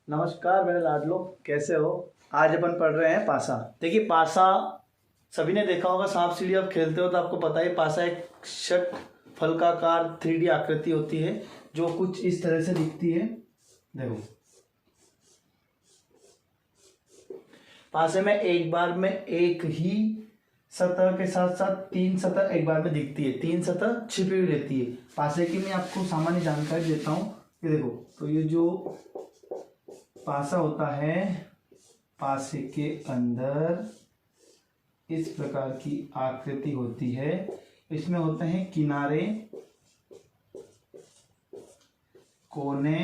नमस्कार मेरे लाडलो, कैसे हो। आज अपन पढ़ रहे हैं पासा। देखिए पासा सभी ने देखा होगा, सांप सीढ़ी आप खेलते हो तो आपको पता है पासा एक षट फलकाकार 3D आकृति होती है जो कुछ इस तरह से दिखती है। देखो पासे में एक बार में एक ही सतह के साथ साथ 3 सतह एक बार में दिखती है, 3 सतह छिपी हुई रहती है। पासे की मैं आपको सामान्य जानकारी देता हूँ। ये देखो, तो ये जो पासा होता है, पासे के अंदर इस प्रकार की आकृति होती है। इसमें होते हैं किनारे, कोने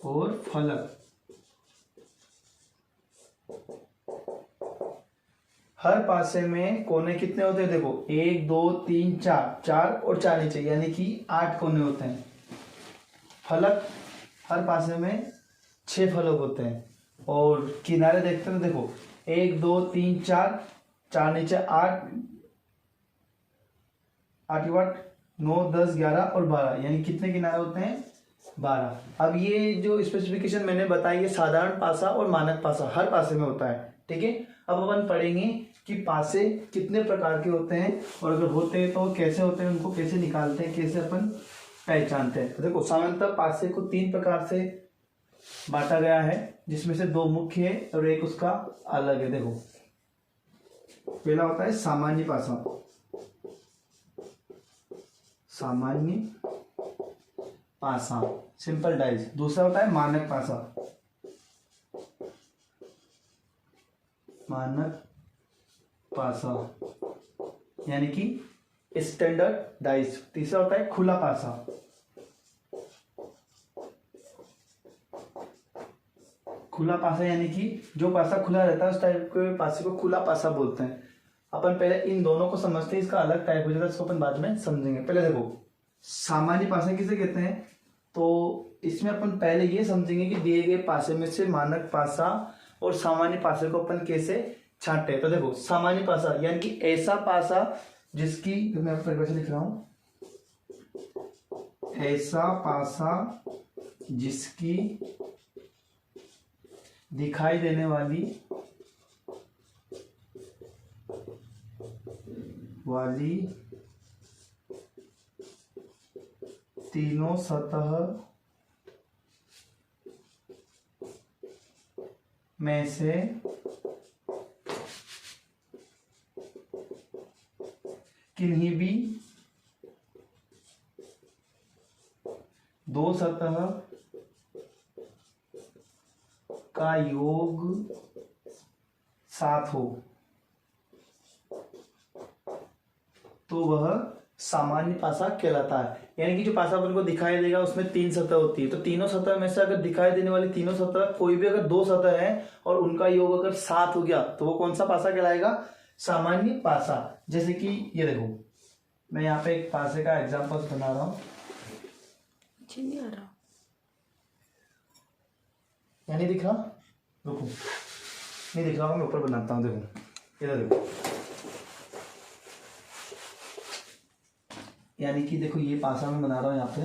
और फलक। हर पासे में कोने कितने होते हैं? देखो 1 2 3 4, 4 और 4 नीचे, यानी कि 8 कोने होते हैं। फलक हर पासे में 6 फलक होते हैं। और किनारे देखते हैं तो देखो 1 2 3 4, 4 नीचे 8, 8 9 10 11 और 12, यानी कितने किनारे होते हैं? 12। अब ये जो स्पेसिफिकेशन मैंने बताई है साधारण पासा और मानक पासा हर पासे में होता है, ठीक है। अब अपन पढ़ेंगे कि पासे कितने प्रकार के होते हैं और अगर होते हैं तो कैसे होते हैं, उनको कैसे निकालते हैं, कैसे अपन पहचानते हैं। तो देखो सामान्यतः पासे को 3 प्रकार से बांटा गया है, जिसमें से 2 मुख्य है और एक उसका अलग है। देखो पहला होता है सामान्य पासा, सामान्य पासा सिंपल डाइज। दूसरा होता है मानक पासा, मानक पासा यानी कि स्टैंडर्ड डाइज। तीसरा होता है खुला पासा, खुला पासा यानी कि जो पासा खुला रहता है उस टाइप के पासे को खुला पासा बोलते हैं। अपन पहले इन दोनों को समझते हैं, इसका अलग टाइप हो जाता है, इसको अपन बाद में समझेंगे। पहले देखो सामान्य पासा किसे कहते हैं, तो इसमें अपन पहले ये समझेंगे कि दिए गए पासे में से मानक पासा और सामान्य पासे को अपन कैसे छांटे हैं। तो देखो सामान्य पासा यानी कि ऐसा पासा जिसकी, मैं परिभाषा लिख रहा हूं, ऐसा पासा जिसकी दिखाई देने वाली तीनों सतह में से किन्हीं भी 2 सतह का योग साथ हो तो वह सामान्य पासा कहलाता है। यानी कि जो पासा अपन को दिखाई देगा उसमें 3 सतह होती है, तो तीनों सतह में से अगर दिखाई देने वाली तीनों सतह कोई भी अगर 2 सतह है और उनका योग अगर 7 हो गया तो वो कौन सा पासा कहलाएगा? सामान्य पासा। जैसे कि ये देखो, मैं यहाँ पे एक पासे का एग्जाम्पल बना रहा हूँ, नहीं आ रहा, यानी दिख रहा, रुको नहीं दिख रहा, मैं ऊपर बनाता हूँ। देखो इधर देखो, यानी कि देखो ये पासा मैं बना रहा हूँ यहाँ पे,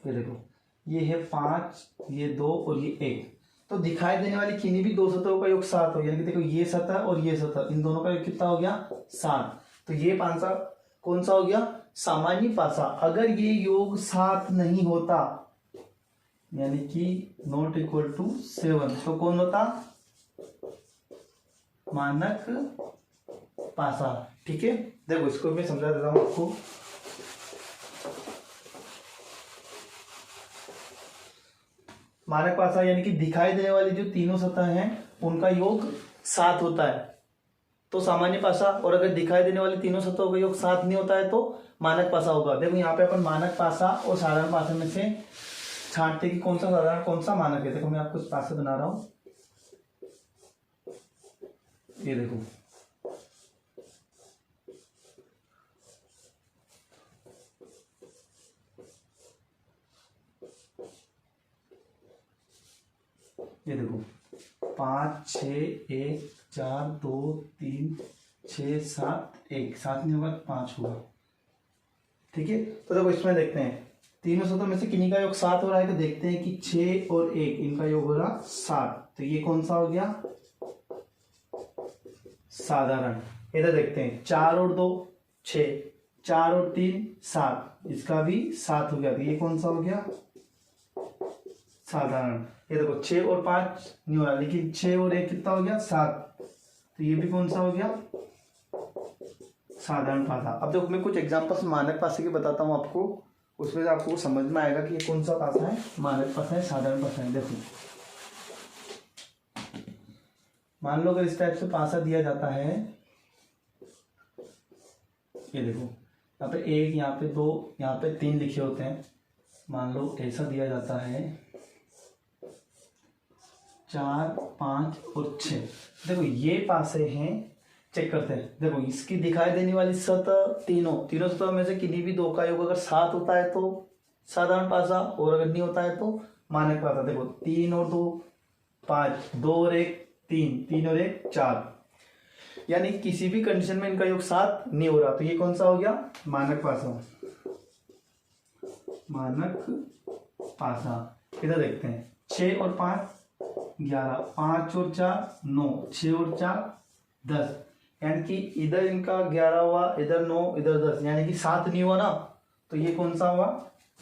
ये देखो ये है 5, ये 2 और ये 1। तो दिखाई देने वाली किन्हीं भी 2 सतहों का योग 7 हो, यानी कि देखो ये सतह और ये सतह, इन दोनों का योग कितना हो गया? 7। तो ये पासा कौन सा हो गया? सामान्य पासा। अगर ये योग 7 नहीं होता, यानी कि नॉट इक्वल टू 7, तो कौन होता? मानक पासा, ठीक है। देखो इसको मैं समझा देता हूं आपको। मानक पासा यानी कि दिखाई देने वाली जो तीनों सतह हैं उनका योग 7 होता है तो सामान्य पासा, और अगर दिखाई देने वाली तीनों सतहों का योग 7 नहीं होता है तो मानक पासा होगा। देखो यहाँ पे अपन मानक पासा और साधारण पासा में से छांटते कि कौन सा साधारण कौन सा मानक है। देखो मैं आपको इस पासे बना रहा हूं, ये देखो ये देखो 5 6 1 4 2 3 6 7 1, 7 नहीं होगा 5 होगा, ठीक है। तो देखो इसमें देखते हैं तीनों सतह में से किन्हीं का योग 7 हो रहा है, तो देखते हैं कि 6 और 1 इनका योग हो रहा 7, तो ये कौन सा हो गया, साधारण। इधर देखते हैं 4 और 2 6, 4 और 3 7, इसका भी 7 हो गया, तो ये कौन सा हो गया, साधारण। ये देखो 6 और 5 नहीं हो रहा, लेकिन 6 और 1 कितना हो गया 7, तो ये भी कौन सा हो गया, साधारण पासा। अब देखो मैं कुछ एग्जांपल्स मानक पासे के बताता हूँ आपको, उसमें से आपको समझ में आएगा कि ये कौन सा पासा है, मानक पासा है, साधारण पासा है। देखो मान लो अगर इस टाइप से पासा दिया जाता है, ये देखो यहाँ पे 1, यहाँ पे 2, यहाँ पे 3 लिखे होते हैं, मान लो ऐसा दिया जाता है 4 5 और 6। देखो ये पासे हैं, चेक करते हैं। देखो इसकी दिखाई देने वाली सतह तीनों सतह में से किन्हीं भी दो का योग अगर 7 होता है तो साधारण पासा, और अगर नहीं होता है तो मानक पासा। देखो 3 और 2 5, 2 और 1 3, 3 और 1 4, यानी किसी भी कंडीशन में इनका योग 7 नहीं हो रहा, तो ये कौन सा हो गया, मानक पासा, मानक पासा। इधर देखते हैं 6 और 5 11, 5 और 4 9, 6 और 4 10, यानी कि इधर इनका 11 हुआ, इधर 9, इधर 10, यानी कि 7 नहीं हुआ ना, तो ये कौन सा हुआ,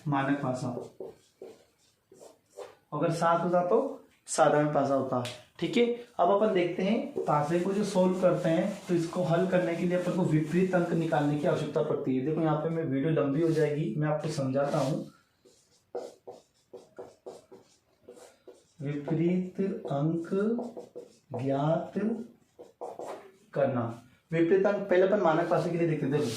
मानक पासा। अगर 7 होता तो साधारण पासा होता। ठीक है, अब अपन देखते हैं पासे को जो सोल्व करते हैं, तो इसको हल करने के लिए अपन को विपरीत अंक निकालने की आवश्यकता पड़ती है। देखो यहाँ पे मैं वीडियो लंबी हो जाएगी, मैं आपको समझाता हूं। विपरीत अंक ज्ञात करना। विपरीत अंक पहले अपन मानक पासे के लिए देखते हैं। देखो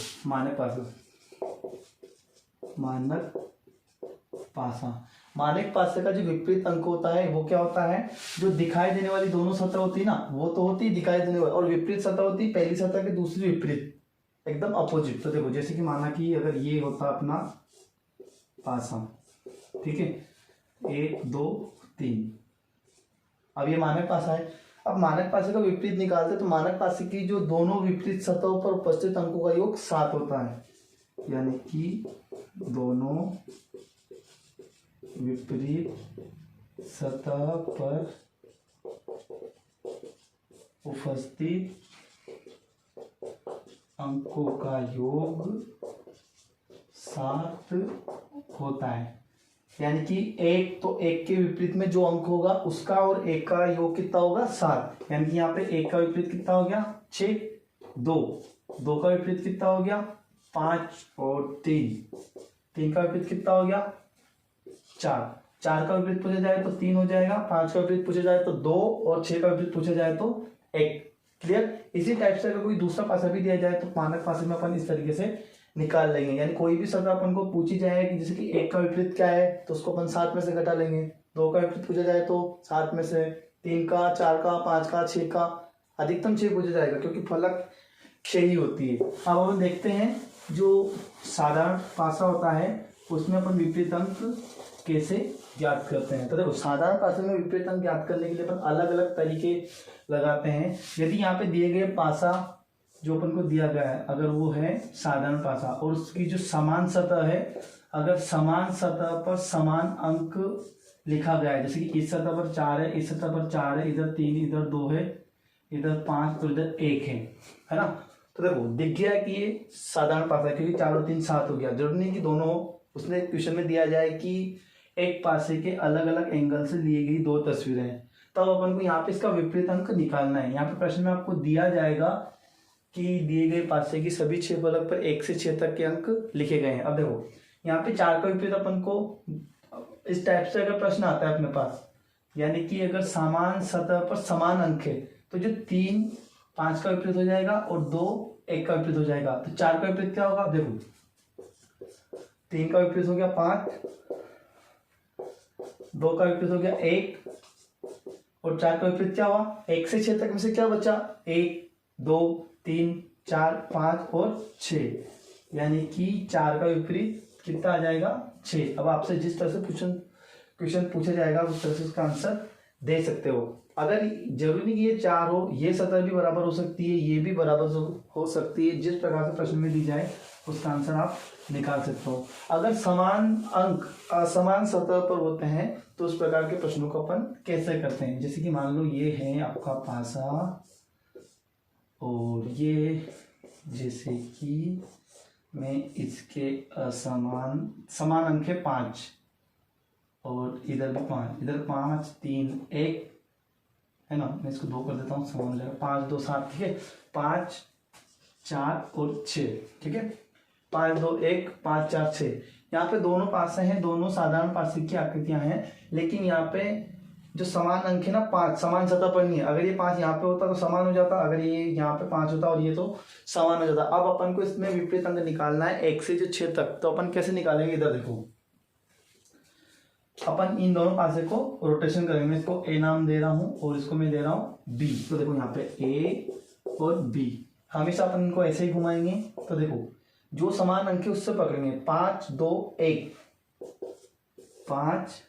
मानक पासे का जो विपरीत अंक होता है वो क्या होता है, जो दिखाई देने वाली दोनों सतह होती है ना, वो तो होती है दिखाई देने वाली, और विपरीत सतह होती है पहली सतह के दूसरी विपरीत, एकदम अपोजिट। तो देखो जैसे कि माना कि अगर ये होता अपना पासा, ठीक है 1 2 3, अब ये मानक पासा है। अब मानक पासे का विपरीत निकालते तो मानक पासे की जो दोनों विपरीत सतहों पर उपस्थित अंकों का योग 7 होता है, यानी कि दोनों विपरीत सतह पर उपस्थित अंकों का योग 7 होता है। यानी कि एक तो एक के विपरीत में जो अंक होगा उसका और एक का योग कितना होगा 7, यानी कि यहाँ पे एक का विपरीत कितना हो गया 6, 2 का विपरीत कितना हो गया 5 और 3 का विपरीत कितना हो गया 4 का विपरीत पूछा जाए तो 3 हो जाएगा, 5 का विपरीत पूछा जाए तो 2 और 6 का विपरीत पूछा जाए तो 1। क्लियर। इसी टाइप से अगर कोई दूसरा पासा भी दिया जाए तो मानक पासे में अपन इस तरीके से निकाल लेंगे। यानी कोई भी सतह अपन को पूछी जाए कि जैसे कि 1 का विपरीत क्या है तो उसको अपन 7 में से घटा लेंगे, 2 का विपरीत पूछा जाए तो 7 में से, 3 का, 4 का, 5 का, 6 का, अधिकतम 6 पूछा जाएगा क्योंकि फलक 6 ही होती है। अब अपन देखते हैं जो साधारण पासा होता है उसमें अपन विपरीत अंक कैसे ज्ञात करते हैं। तो देखो साधारण पासे में विपरीत अंक ज्ञात करने के लिए अपन अलग अलग तरीके लगाते हैं। यदि यहाँ पे दिए गए पासा जो अपन को दिया गया है अगर वो है साधारण पासा और उसकी जो समान सतह है, अगर समान सतह पर समान अंक लिखा गया है, जैसे कि इस सतह पर 4 है, इस सतह पर 4 है, इधर 3, इधर 2 है, इधर 5 और इधर 1 है ना। तो देखो दिख गया कि ये साधारण पासा है क्योंकि 4 और 3 7 हो गया। जरूरी नहीं कि दोनों हो, उसने क्वेश्चन में दिया जाए कि एक पासे के अलग अलग एंगल से ली गई 2 तस्वीरें हैं, तब तो अपन को यहाँ पे इसका विपरीत अंक निकालना है। यहाँ पे प्रश्न में आपको दिया जाएगा कि दिए गए पासे की सभी 6 फलक पर 1 से 6 तक के अंक लिखे गए हैं। अब देखो यहाँ पे 4 का विपरीत अपन को इस टाइप से अगर प्रश्न आता है अपने पास, यानी कि अगर समान सतह पर समान अंक है तो जो 3 5 का विपरीत हो जाएगा और 2 1 का विपरीत हो जाएगा। तो 4 का विपरीत क्या होगा, देखो 3 का विपरीत हो गया 5, 2 का विपरीत हो गया 1 और 4 का विपरीत क्या हुआ 1 से 6 तक में से क्या बचा 1 2 3 4 5 और 6, यानी कि 4 का विपरीत कितना आ जाएगा 6। अब आपसे जिस तरह से क्वेश्चन पूछा जाएगा उस तरह से उसका आंसर दे सकते हो। अगर जरूरी नहीं कि ये 4 हो, ये सतह भी बराबर हो सकती है, ये भी बराबर हो सकती है, जिस प्रकार से प्रश्न में दी जाए उसका आंसर आप निकाल सकते हो। अगर समान अंक असमान सतह पर होते हैं तो उस प्रकार के प्रश्नों को अपन कैसे करते हैं, जैसे कि मान लो ये है आपका पासा और ये जैसे कि मैं इसके समान अंक है 5 और इधर भी 5, इधर 5 3 1 है ना, मैं इसको 2 कर देता हूँ, समान हो जाएगा 5 2 7, ठीक है, 5 4 और 6, ठीक है, 5 2 1 5 4 6। यहाँ पे दोनों पासे हैं, दोनों साधारण पासे की आकृतियां हैं, लेकिन यहाँ पे जो समान अंक है ना 5 समान सतह पर नहीं है। अगर ये 5 यहाँ पे होता तो समान हो जाता, अगर ये यहाँ पे 5 होता और ये तो समान हो जाता। अब अपन को इसमें विपरीत अंक निकालना है 1 से जो 6 तक, तो अपन कैसे निकालेंगे, इधर देखो, अपन इन दोनों पासे को रोटेशन करेंगे। मैं इसको ए नाम दे रहा हूं और इसको मैं दे रहा हूं बी। तो देखो यहाँ पे ए और बी, हमेशा अपन इनको ऐसे ही घुमाएंगे। तो देखो जो समान अंक है उससे पकड़ेंगे, 5 2 1, 5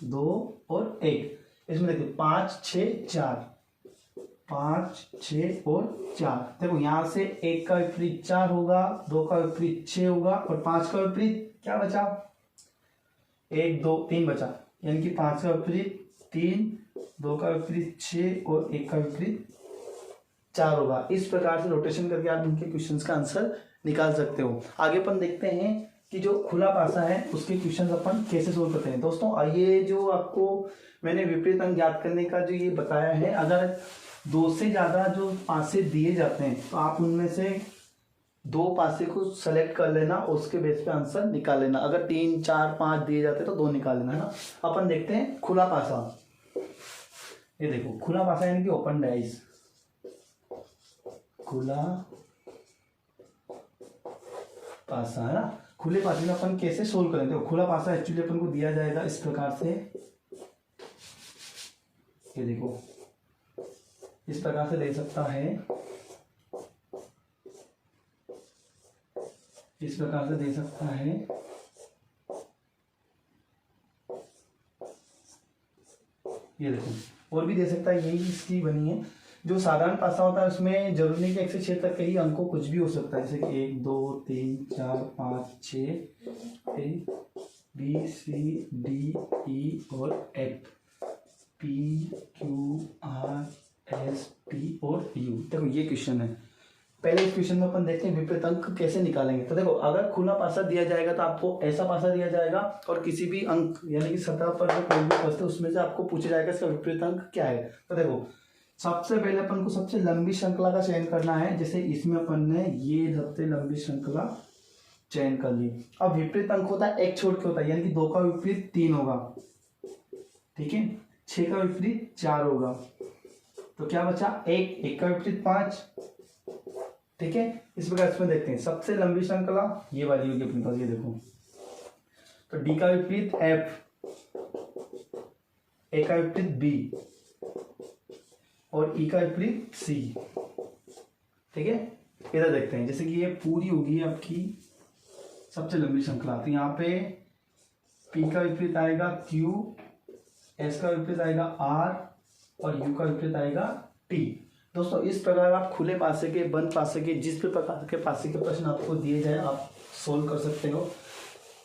2 और 1। इसमें देखो 5 6 4, 5 6 और 4। देखो यहाँ से 1 का विपरीत 4 होगा, 2 का विपरीत 6 होगा और 5 का विपरीत क्या बचा, 1 2 3 बचा, यानी कि 5 का विपरीत 3, 2 का विपरीत 6 और 1 का विपरीत 4 होगा। इस प्रकार से रोटेशन करके आप इनके क्वेश्चंस का आंसर निकाल सकते हो। आगे अपन देखते हैं कि जो खुला पासा है उसके क्वेश्चंस अपन कैसे सोल्व करते हैं। दोस्तों ये जो आपको मैंने विपरीत अंक ज्ञात करने का जो ये बताया है, अगर 2 से ज्यादा जो पासे दिए जाते हैं तो आप उनमें से 2 पासे को सेलेक्ट कर लेना, उसके बेस पे आंसर निकाल लेना। अगर 3 4 5 दिए जाते तो 2 निकाल लेना, है ना। अपन देखते हैं खुला पासा। ये देखो खुला पासा यानी कि ओपन डाइस, खुला पासा, है ना। खुले पासे में अपन कैसे सोल्व करेंगे, देखो खुला पासा एक्चुअली अपन को दिया जाएगा इस प्रकार से। ये देखो इस प्रकार से दे सकता है, इस प्रकार से दे सकता है। ये देखो और भी दे सकता है, यही इसकी बनी है। जो साधारण पासा होता है उसमें जरूरी नहीं कि 1 से 6 तक कई अंकों कुछ भी हो सकता है, जैसे कि 1 2 3 4 5 6 A B C D E और F, P Q R S T और यू। देखो ये क्वेश्चन है। पहले इस क्वेश्चन में अपन देखते हैं विपरीत अंक कैसे निकालेंगे। तो देखो अगर खुला पासा दिया जाएगा तो आपको ऐसा पासा दिया जाएगा और किसी भी अंक यानी कि सतह पर जो कोई भी वस्तु उसमें से आपको पूछा जाएगा इसका विपरीत अंक क्या है। तो देखो सबसे पहले अपन को सबसे लंबी श्रृंखला का चयन करना है। जैसे इसमें अपन ने ये सबसे लंबी श्रृंखला चयन कर ली। अब विपरीत अंक होता है 1 छोड़ के होता है, यानी कि 2 का विपरीत 3 होगा, ठीक है, 6 का विपरीत 4 होगा, तो क्या बचा 1 का विपरीत 5, ठीक है। इस प्रकार इसमें देखते हैं सबसे लंबी श्रृंखला ये वाली होगी अपने पास। ये देखो तो डी का विपरीत एफ, ए का विपरीत बी और ई का विपरीत सी, ठीक है। इधर देखते हैं जैसे कि ये पूरी होगी आपकी सबसे लंबी श्रृंखला। तो यहाँ पे पी का विपरीत आएगा क्यू, एस का विपरीत आएगा आर और यू का विपरीत आएगा टी। दोस्तों इस प्रकार आप खुले पासे के, बंद पासे के, जिस भी प्रकार के पासे के प्रश्न आपको दिए जाए आप सोल्व कर सकते हो।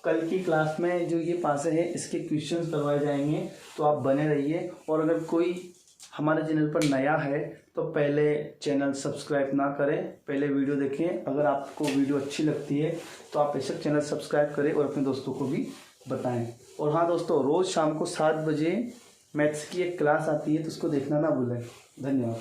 कल की क्लास में जो ये पासे है इसके क्वेश्चंस करवाए जाएंगे, तो आप बने रहिए। और अगर कोई हमारे चैनल पर नया है तो पहले चैनल सब्सक्राइब ना करें, पहले वीडियो देखें। अगर आपको वीडियो अच्छी लगती है तो आप बेशक चैनल सब्सक्राइब करें और अपने दोस्तों को भी बताएं। और हाँ दोस्तों, रोज़ शाम को 7 बजे मैथ्स की एक क्लास आती है तो उसको देखना ना भूलें। धन्यवाद।